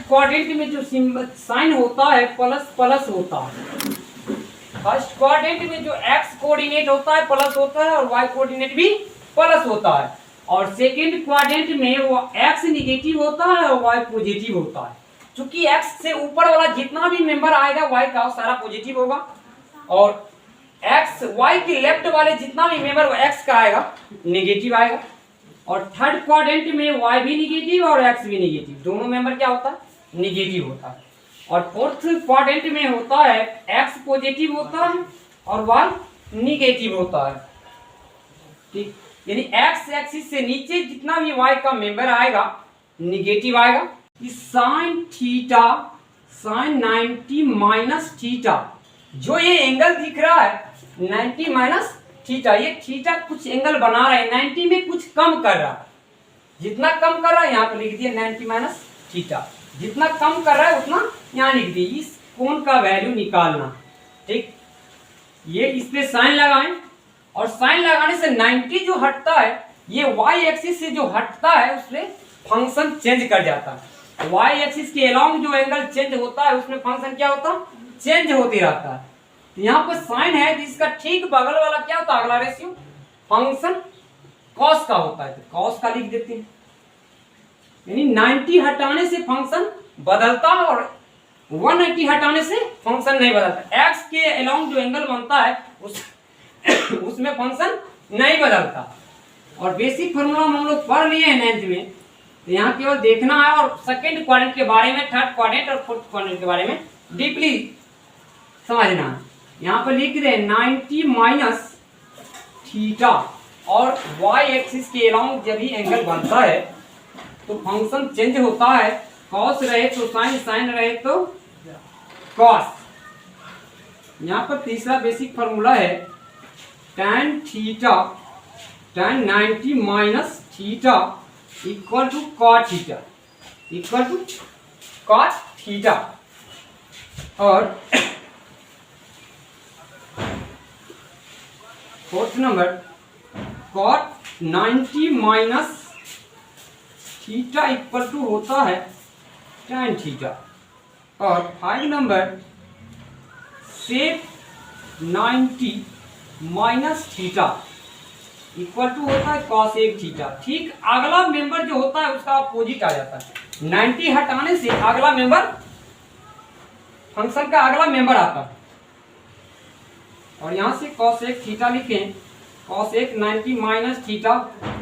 Quadrant में जो symbol sign होता है प्लस प्लस होता है। फर्स्ट क्वाड्रेंट में जो एक्स कोऑर्डिनेट होता है प्लस होता है और वाई कोऑर्डिनेट भी प्लस होता है, और सेकंड क्वाड्रेंट में वो एक्स निगेटिव होता है और वाई पॉजिटिव होता है। क्योंकि एक्स से ऊपर वाला जितना भी मेंबर आएगा वाई का वो सारा पॉजिटिव होगा, और एक्स वाई के लेफ्ट वाले जितना भी मेंबर एक्स का आएगा निगेटिव आएगा। और थर्ड क्वाड्रेंट में वाई भी निगेटिव और एक्स भी निगेटिव, दोनों मेंबर क्या होता है निगेटिव होता है। और फोर्थ क्वाड्रेंट में होता है एक्स पॉजिटिव होता है और वाई निगेटिव होता है। ठीक, यानी एक्स एक्सिस से नीचे जितना भी वाई का मेंबर आएगा निगेटिव आएगा। Sine theta sine 90 minus theta, जो ये एंगल दिख रहा है 90 माइनस थीटा, ये थीटा कुछ एंगल बना रहा है 90 में कुछ कम कर रहा है। जितना कम कर रहा है यहाँ पे लिख दिया 90 माइनस थीटा, जितना कम कर रहा है उतना यहाँ लिख दिए। इस कोण का वैल्यू निकालना। ठीक, ये इस पे साइन लगाएं, और साइन लगाने से 90 जो हटता है ये वाई एक्सिस से जो हटता है उसमें फंक्शन चेंज कर जाता है। वाई एक्सिस के अलोंग जो एंगल चेंज होता है उसमें फंक्शन क्या होता है चेंज होते रहता है। तो यहाँ पर साइन है जिसका ठीक बगल वाला क्या होता है अगला रेशियो फंक्शन कॉस का होता है, तो कॉस का लिख देते हैं। यानी 90 हटाने से फंक्शन बदलता है और 180 हटाने से फंक्शन नहीं बदलता। एक्स के अलोंग जो एंगल बनता है उसमें फंक्शन नहीं बदलता। और बेसिक फॉर्मूला हम लोग पढ़ लिए हैं 9th में, तो यहाँ केवल देखना है और सेकंड क्वाड्रेंट के बारे में, थर्ड क्वाड्रेंट और फोर्थ क्वाड्रेंट के बारे में डीपली समझना है। यहाँ पर लिख रहे 90 माइनस थीटा, और वाई एक्सिस के अलोंग जब भी एंगल बनता है तो फंक्शन चेंज होता है। कॉस रहे तो साइन, साइन रहे तो कॉस। यहाँ पर तीसरा बेसिक फॉर्मूला है tan theta tan 90 minus theta equal to cot theta, equal to cot theta. और fourth number cot 90 minus theta equal to होता है tan थीटा। और 5 number sec 90 minus theta equal to होता है cosec थीटा। ठीक अगला member जो होता है उसका अपोजिट आ जाता है। 90 हटाने से अगला मेंबर फंक्शन का अगला मेंबर आता है। और यहां से cosec थीटा लिखें, cosec 90 माइनस थीटा,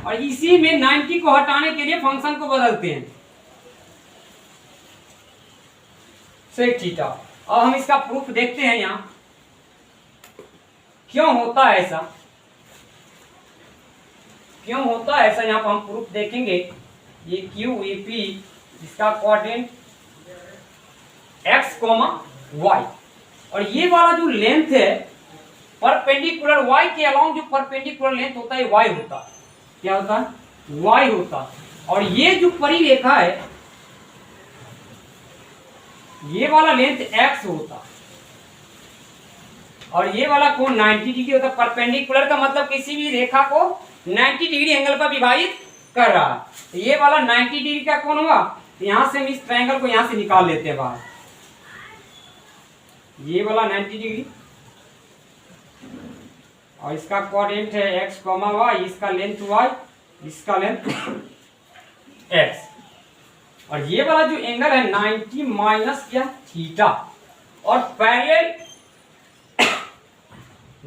और इसी में 90 को हटाने के लिए फंक्शन को बदलते हैं sec थीटा। अब हम इसका प्रूफ देखते हैं यहाँ क्यों होता है ऐसा, क्यों होता है ऐसा। यहाँ पर हम प्रूफ देखेंगे। ये क्यू ए पी जिसका कोऑर्डिनेट x, y, और ये वाला जो लेंथ है परपेंडिकुलर y के अलोंग जो परपेंडिकुलर लेंथ होता है y होता है। क्या होता है y होता है। और ये जो परिरेखा है ये वाला लेंथ x होता है, और ये वाला कोण 90 डिग्री होता है। परपेंडिकुलर का मतलब किसी भी रेखा को 90 डिग्री एंगल पर विभाजित कर रहा है। तो ये वाला 90 डिग्री का कोण हुआ, तो यहां से हम इस ट्रायंगल को यहां से निकाल लेते हैं बाहर। ये वाला 90 डिग्री और इसका कोऑर्डिनेट है x, y, इसका लेंथ y, इसका लेंथ x। और ये वाला जो एंगल है 90 माइनस क्या थीटा। और पैरेलल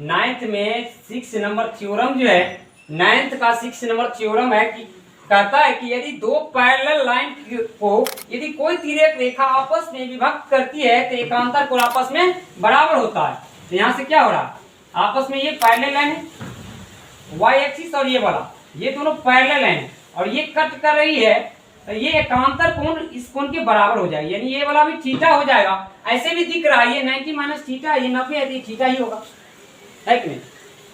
9th में 6 नंबर थ्योरम जो है 9th का 6 नंबर थ्योरम है कि कहता है कि यदि दो पैरेलल लाइन को यदि कोई तिर्यक रेखा आपस में विभक्त करती है तो एकांतर कोण आपस में बराबर होता है। तो यहाँ से क्या हो रहा है आपस में ये पैरेलल लाइन है y एक्सिस, और ये वाला ये दोनों पैरेलल लाइन है और ये कट कर रही है, तो ये एकांतर कोण इस कोण के बराबर हो जाएगा। यानी ये वाला भी थीटा हो जाएगा। ऐसे भी दिख रहा है ये 90 माइनस थीटा, ये 90 है तो ये थीटा ही होगा, है कि नहीं।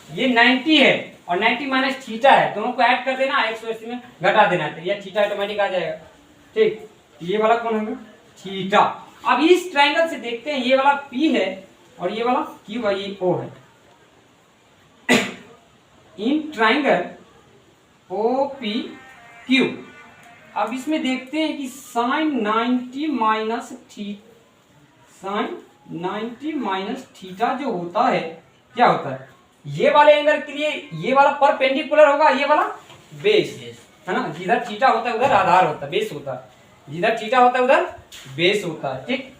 ये 90 है और 90 माइनस थीटा है, दोनों को ऐड कर देना, x और में घटा देना, तो ये थीटा ऑटोमेटिक आ जाएगा। ठीक, ये वाला कौन होगा थीटा। अब इस ट्रायंगल से देखते हैं, ये वाला P है और ये वाला Q है, ये O है। इन ट्रायंगल OPQ अब इसमें देखते हैं कि साइन 90 माइनस थीटा जो होता है क्या होता है, ये वाले एंगल के लिए ये वाला परपेंडिकुलर होगा, ये वाला बेस है ना। जिधर थीटा होता है उधर आधार होता है, बेस होता है, जिधर थीटा होता है उधर बेस होता है। ठीक,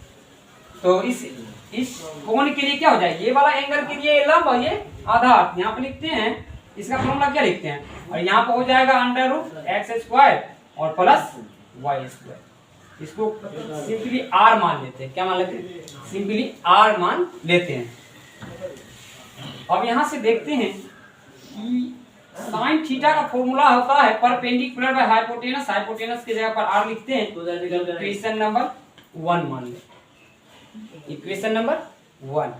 तो इस कोण के लिए क्या हो जाए, ये वाला एंगल के लिए लंब और ये आधार, यहाँ पे लिखते हैं इसका फॉर्मूला क्या लिखते हैं, और यहाँ पे हो जाएगा √x² और प्लस y²। इसको सिंपली r मान लेते हैं, क्या मान लेते हैं, सिंपली r मान लेते हैं। अब यहाँ से देखते हैं कि साइन थीटा का फॉर्मूला होता है परपेंडिकुलर बाय हाइपोटेनस, हाइपोटेनस की जगह पर r लिखते हैं, इक्वेशन नंबर 1 मान लें, इक्वेशन नंबर 1।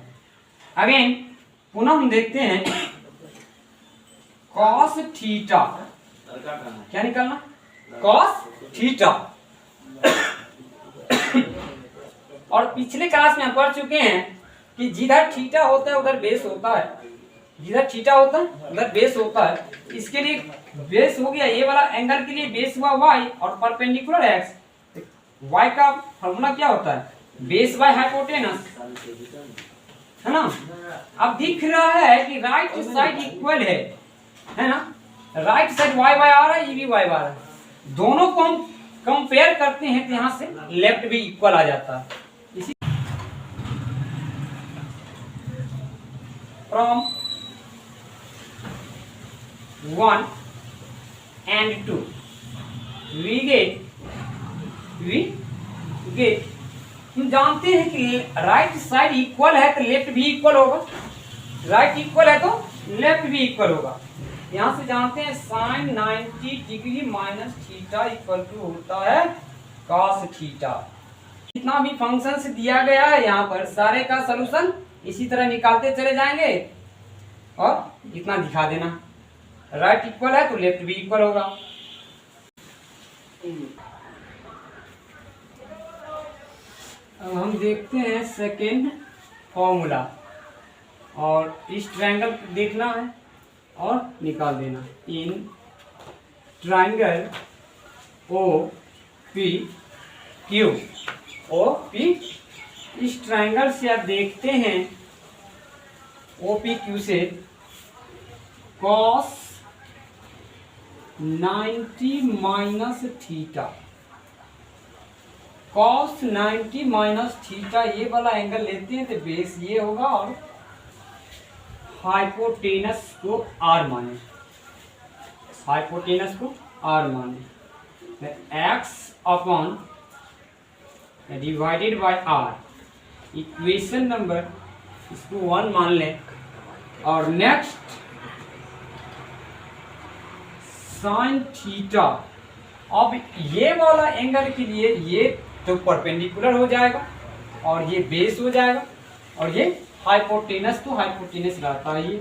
अगेन पुनः हम देखते हैं cos थीटा, क्या निकालना, cos थीटा। और पिछले क्लास में हम पढ़ चुके हैं कि जिधर थीटा होता है उधर बेस होता है, जिधर थीटा होता है उधर बेस होता है। इसके लिए बेस हो गया, ये वाला एंगल के लिए बेस हुआ y और परपेंडिकुलर x। y का फॉर्मूला क्या होता है, बेस बाय हाइपोटेनस, है ना। अब दिख रहा है कि राइट साइड इक्वल है ना, right side y by r है, ये भी y बाय r है, दोनों को हम कंपेयर करते हैं तो यहाँ से लेफ्ट भी इक्वल आ जाता है। इसी फ्रॉम 1 and 2 we get हम जानते हैं कि राइट साइड इक्वल है तो लेफ्ट भी इक्वल होगा, राइट इक्वल है तो लेफ्ट भी इक्वल होगा। यहाँ से जानते हैं sine 90 degree minus theta equal to होता है cos थीटा। जितना भी फंक्शंस दिया गया है यहाँ पर सारे का सलूशन इसी तरह निकालते चले जाएंगे और इतना दिखा देना, राइट इक्वल है तो लेफ्ट भी इक्वल होगा। अब हम देखते हैं सेकेंड फॉर्मूला, और इस ट्रायंगल देखना है और निकाल देना। इन ट्रायंगल OPQ, इस ट्रायंगल से आप देखते हैं OPQ से cos 90 minus theta, cos 90 minus theta ये वाला एंगल लेते हैं तो बेस ये होगा और हाइपोटेनस को r माने, हाइपोटेनस को r माने, x upon divided by r, equation number इसको 1 मान लें। और नेक्स्ट साइन थीटा, अब ये वाला एंगल के लिए ये तो परपेंडिकुलर हो जाएगा और ये बेस हो जाएगा, और ये हाइपोटेनस तो हाइपोटेनस रहता है ये।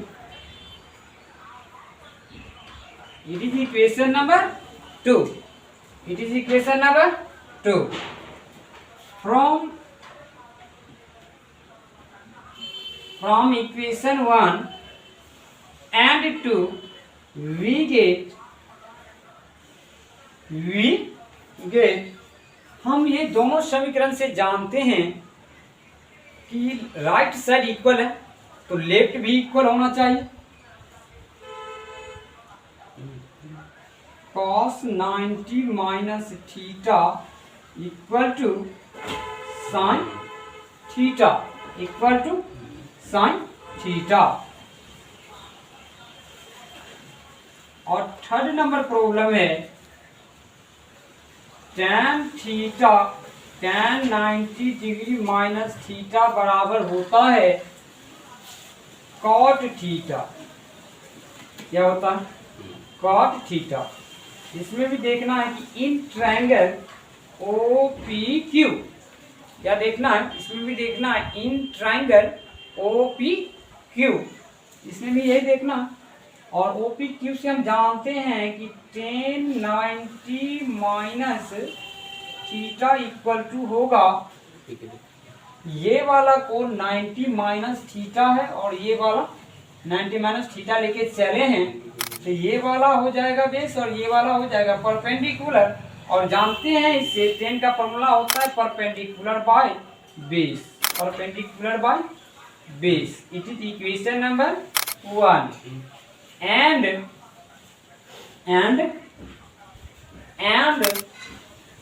It is equation number 2, it is equation number 2। from equation 1 and 2 we get हम ये दोनों समीकरण से जानते हैं कि राइट साइड इक्वल है तो लेफ्ट भी इक्वल होना चाहिए। cos 90 minus theta equal to sine theta, equal to sine theta. और थर्ड नंबर प्रॉब्लम है tan theta, tan 90 degree minus theta बराबर होता है cot थीटा। क्या होता है, cot थीटा। इसमें भी देखना है कि इन ट्रायंगल OPQ, क्या देखना है, इसमें भी देखना है इन ट्रायंगल OPQ, इसमें भी यही देखना। और OPQ से हम जानते हैं कि tan 90 minus theta equal to होगा, ये वाला कोण 90 माइनस थीटा है और ये वाला 90 माइनस थीटा लेके चले हैं तो ये वाला हो जाएगा बेस और ये वाला हो जाएगा परपेंडिकुलर। और जानते हैं इससे टेन का फॉर्मूला होता है perpendicular by base, perpendicular by base. It is equation number 1 and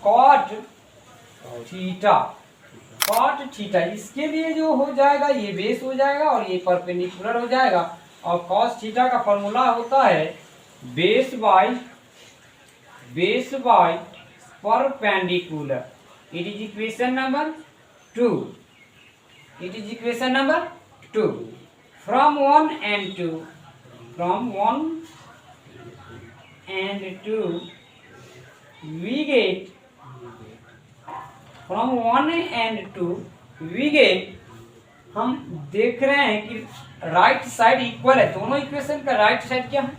cot theta, इसके लिए जो हो जाएगा ये बेस हो जाएगा और ये परपेंडिकुलर हो जाएगा। और कॉस थीटा का फॉर्मूला होता है base by perpendicular. It is equation number 2, it is equation number 2। From 1 and 2, from 1 and 2 we get, from 1 and 2 we get, हम देख रहे हैं कि राइट साइड इक्वल है, दोनों इक्वेशन का राइट साइड क्या है,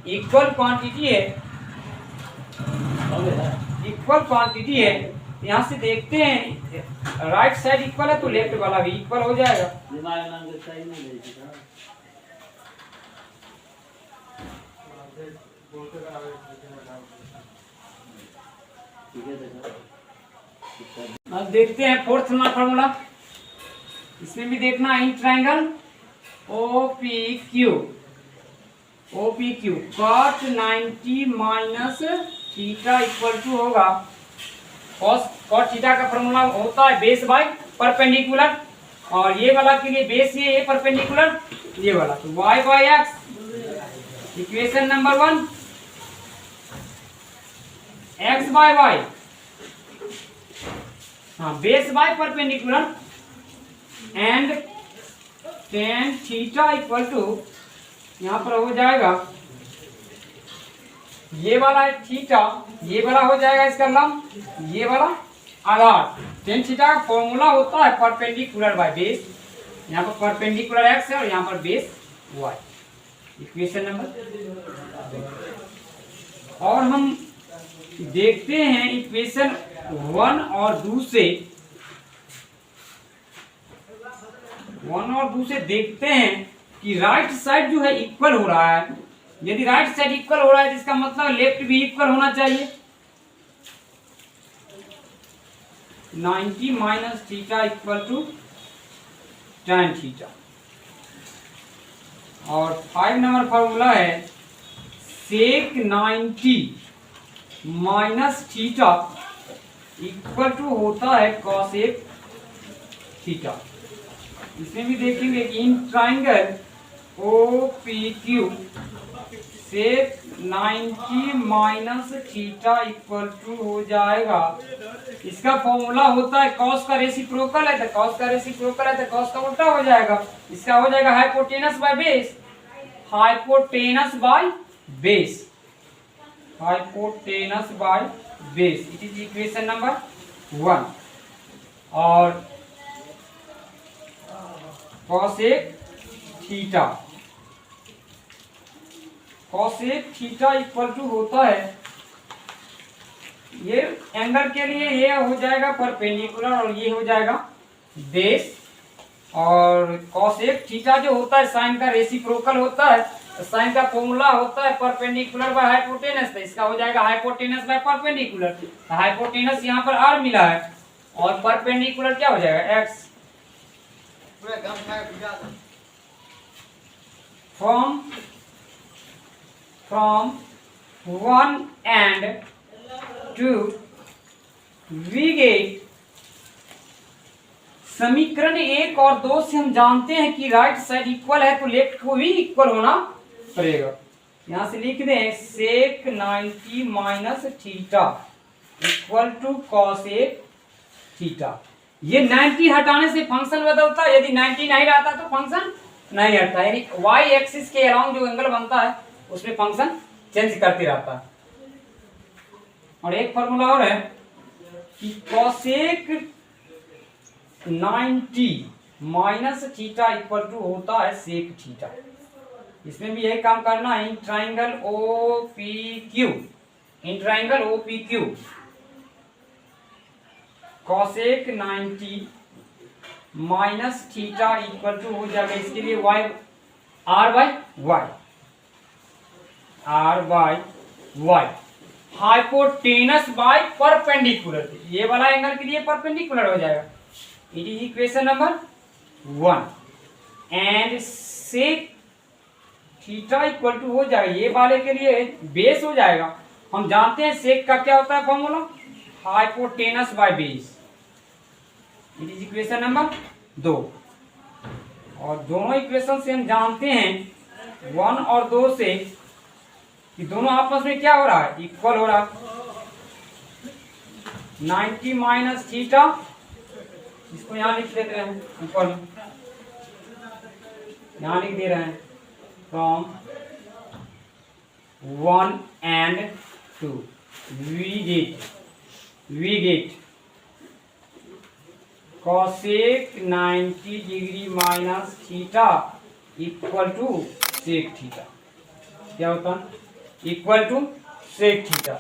इक्वल क्वांटिटी है, इक्वल क्वांटिटी है। यहाँ से देखते हैं राइट साइड इक्वल है तो लेफ्ट वाला भी इक्वल हो जाएगा। अब देखते हैं फोर्थ फॉर्मूला, इसमें भी देखना in triangle OPQ cot 90 minus theta equal to होगा कॉट थीटा का फॉर्मूला होता है बेस बाय परपेंडिकुलर, और ये वाला के लिए बेस ये परपेंडिकुलर ये वाला, तो y by x equation number 1, x by y, हाँ base by perpendicular and tan theta equal to, यहाँ पर हो जाएगा ये वाला थीटा, ये वाला हो जाएगा इसका लंब, ये वाला आधार। टेन थीटा का फॉर्मूला होता है परपेंडिकुलर बाय बेस, यहाँ पर परपेंडिकुलर x है और यहाँ पर बेस y, इक्वेशन नंबर। और हम देखते हैं इक्वेशन 1 और 2 से देखते हैं कि राइट साइड जो है इक्वल हो रहा है। यदि राइट साइड इक्वल हो रहा है तो इसका मतलब लेफ्ट भी इक्वल होना चाहिए। 90 minus theta equal to tan theta. और 5 नंबर फॉर्मूला है sec 90 minus theta equal to होता है कॉसेक थीटा। इसमें भी देखेंगे कि in triangle OPQ sec 90 minus theta equal to हो जाएगा, इसका फॉर्मूला होता है कॉस का रेसिप्रोकल है तो कॉस का रेसिप्रोकल है तो कॉस का उल्टा हो जाएगा, इसका हो जाएगा hypotenuse by base, hypotenuse by base, hypotenuse by base. It is equation number 1। और cosec theta, cosec theta equal to होता है, ये एंगल के लिए ये हो जाएगा परपेंडिकुलर और ये हो जाएगा बेस। और कॉसेक थीटा जो होता है साइन का रेसिप्रोकल होता है, तो साइन का फॉर्मूला होता है परपेंडिकुलर बाय हाइपोटेनस, तो इसका हो जाएगा हाइपोटेनस बाय परपेंडिकुलर। तो हाइपोटेनस यहाँ पर r मिला है और परपेंडिकुलर क्या हो जाएगा x। from 1 and 2 we get, समीकरण 1 और 2 से हम जानते हैं कि राइट साइड इक्वल है तो लेफ्ट को भी इक्वल होना पड़ेगा। यहां से लिख दें sec 90 minus theta equal to cosec theta. ये 90 हटाने से फंक्शन बदलता है, यदि 90 नहीं रहता तो फंक्शन नहीं हटता, यानी y एक्सिस के अराउंड जो एंगल बनता है उसमें फंक्शन चेंज करते रहता है। और एक फॉर्मूला और है कि cosec 90 minus theta equal to होता है सेक थीटा। इसमें भी यही काम करना है in triangle OPQ, in triangle OPQ cosec 90 minus theta equal to हो जाएगा, इसके लिए y r by y hypotenuse by perpendicular, ये वाला एंगल के लिए परपेंडिकुलर हो जाएगा। It is equation number 1 and sec theta equal to हो जाएगा, ये वाले के लिए बेस हो जाएगा। हम जानते हैं सेक का क्या होता है formula, hypotenuse by base. It is equation number 2। और दोनों इक्वेशन से हम जानते हैं 1 और 2 से कि दोनों आपस में क्या हो रहा है, इक्वल हो रहा है। 90 माइनस थीटा, इसको यहां लिख देते हैं ऊपर में, यहां लिख दे रहे हैं from 1 and 2 we get cosec 90 degree minus theta equal to sec theta. क्या होता है, इक्वल टू सेक थीटा।